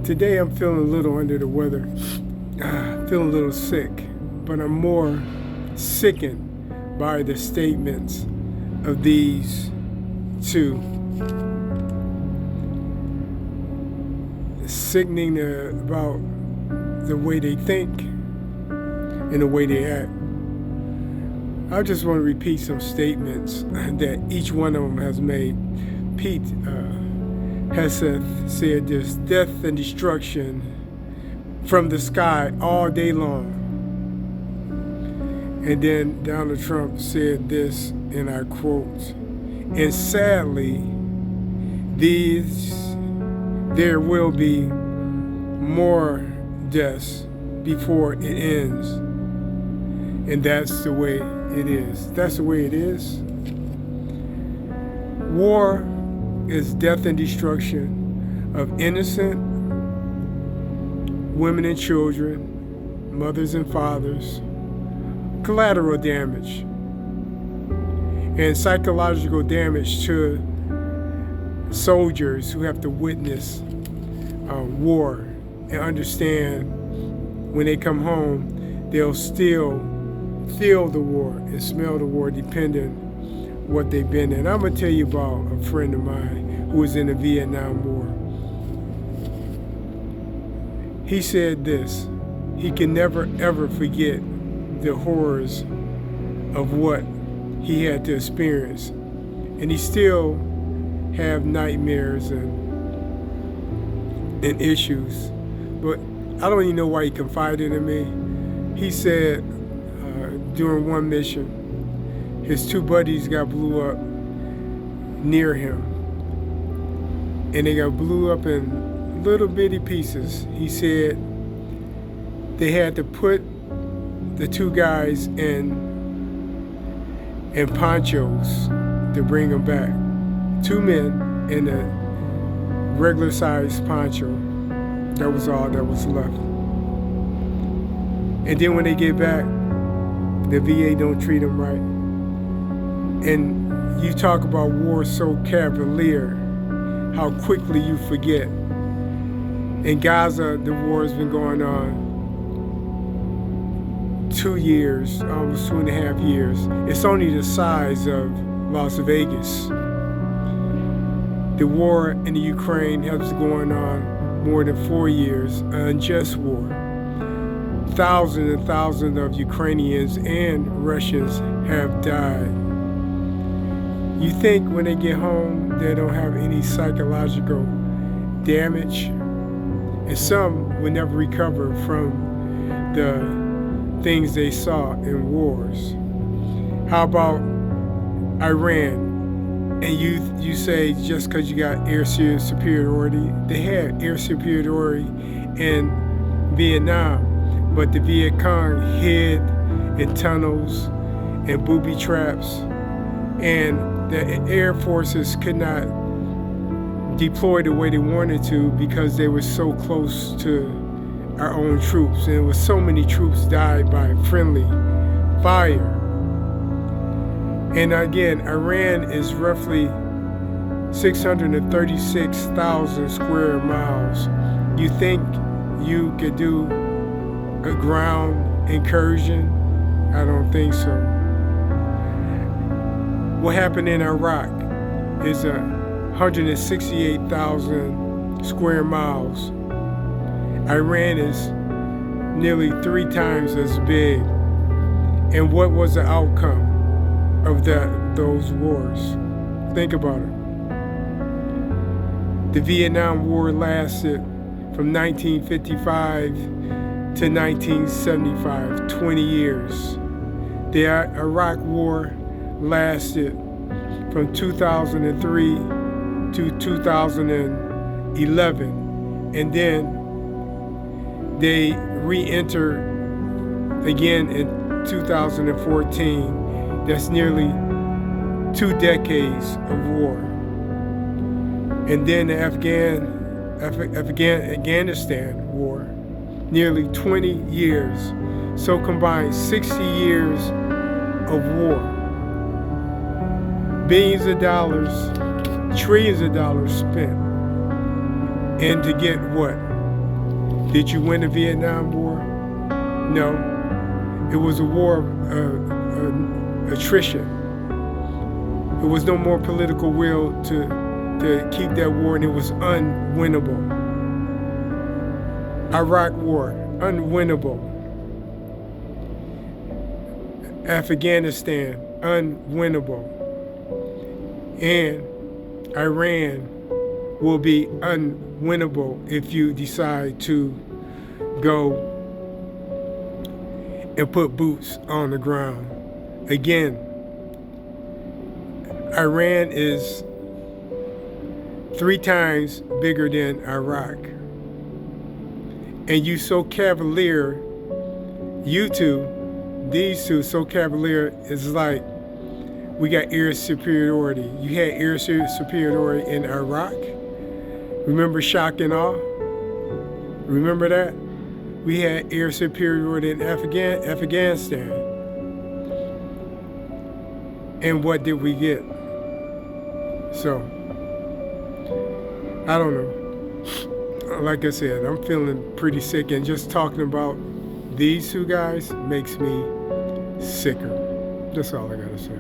Today I'm feeling a little under the weather, feeling a little sick, but I'm more sickened by the statements of these two. Sickening about the way they think and the way they act. I just want to repeat some statements that each one of them has made. Pete Heseth said this: death and destruction from the sky all day long. And then Donald Trump said this, and I quote, and sadly, there will be more deaths before it ends. And that's the way it is. That's the way it is. War is death and destruction of innocent women and children, mothers and fathers, collateral damage, and psychological damage to soldiers who have to witness war and understand when they come home, they'll still feel the war and smell the war depending what they've been in. I'm going to tell you about a friend of mine who was in the Vietnam War. He said this: he can never ever forget the horrors of what he had to experience. And he still have nightmares and issues. But I don't even know why he confided in me. He said during one mission, his two buddies got blew up near him. And they got blew up in little bitty pieces. He said they had to put the two guys in ponchos to bring them back. Two men in a regular sized poncho. That was all that was left. And then when they get back, the VA don't treat them right. And you talk about war so cavalier, how quickly you forget. In Gaza, the war has been going on 2 years, almost 2.5 years. It's only the size of Las Vegas. The war in the Ukraine has been going on more than 4 years, an unjust war. Thousands and thousands of Ukrainians and Russians have died. You think when they get home, they don't have any psychological damage? And some will never recover from the things they saw in wars. How about Iran? And you say just because you got air superiority, they had air superiority in Vietnam, but the Viet Cong hid in tunnels and booby traps, and the air forces could not deploy the way they wanted to because they were so close to our own troops, and it was so many troops died by friendly fire. And again, Iran is roughly 636,000 square miles. You think you could do a ground incursion? I don't think so. What happened in Iraq is 168,000 square miles. Iran is nearly 3 times as big. And what was the outcome of those wars? Think about it. The Vietnam War lasted from 1955 to 1975, 20 years. The Iraq War lasted from 2003 to 2011, and then they re-entered again in 2014. That's nearly 2 decades of war. And then the Afghanistan war, nearly 20 years. So combined, 60 years of war. Billions of dollars, trillions of dollars spent. And to get what? Did you win the Vietnam War? No. It was a war of attrition. There was no more political will to keep that war, and it was unwinnable. Iraq War, unwinnable. Afghanistan, unwinnable. And Iran will be unwinnable if you decide to go and put boots on the ground. Again, Iran is 3 times bigger than Iraq. And you so cavalier, you two, these two so cavalier, is like we got air superiority. You had air superiority in Iraq. Remember shock and awe? Remember that? We had air superiority in Afghanistan. And what did we get? So, I don't know. Like I said, I'm feeling pretty sick, and just talking about these two guys makes me sicker. That's all I gotta say.